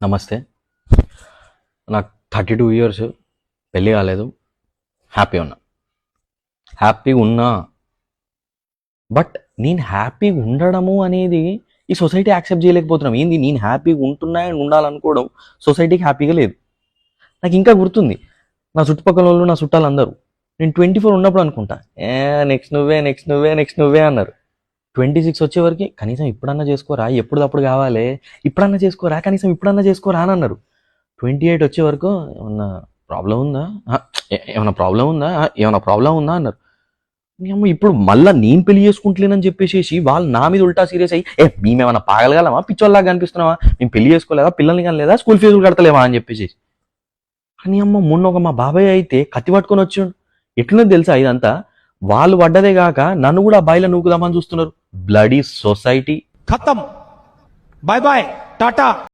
నమస్తే. నాకు 32 ఇయర్స్, పెళ్ళి కాలేదు. హ్యాపీగా ఉన్నా. బట్ నేను హ్యాపీగా ఉండడము అనేది ఈ సొసైటీ యాక్సెప్ట్ చేయలేకపోతున్నాం. ఏంది నేను హ్యాపీగా ఉంటున్నా అని ఉండాలనుకోవడం సొసైటీకి హ్యాపీగా లేదు. నాకు ఇంకా గుర్తుంది, నా చుట్టుపక్కల వాళ్ళు, నా చుట్టాలు అందరూ నేను 24 ఉన్నప్పుడు అనుకుంటా, నెక్స్ట్ నువ్వే అన్నారు. 26 వచ్చేవరకు కనీసం ఇప్పుడన్నా చేసుకోరా, ఎప్పుడప్పుడు కావాలి, ఇప్పుడన్నా చేసుకోరా, కనీసం ఇప్పుడన్నా చేసుకోరా అని అన్నారు. 28 వచ్చే వరకు ఏమన్నా ప్రాబ్లం ఉందా, ఏమైనా ప్రాబ్లం ఉందా అన్నారు. మేము ఇప్పుడు మళ్ళీ నేను పెళ్లి చేసుకుంటలేనని చెప్పేసి వాళ్ళు నా మీద ఉల్టా సీరియస్ అయ్యి, మేమేమన్నా పాగలగలమా, పిచ్చోళ్ళలాగా కనిపిస్తున్నావా, మేము పెళ్లి చేసుకోలేదా, పిల్లల్ని కానీ లేదా, స్కూల్ ఫీజులు కడతలేవా అని చెప్పేసి. అని మొన్న మా బాబాయ్ అయితే కత్తి పట్టుకొని వచ్చాడు. ఎట్లున్నది తెలుసా ఇదంతా? వాళ్ళు పడ్డదే కాక నన్ను కూడా బాయిలో నూకుదామని చూస్తున్నారు. Bloody society. ఖతం. Bye bye, Tata.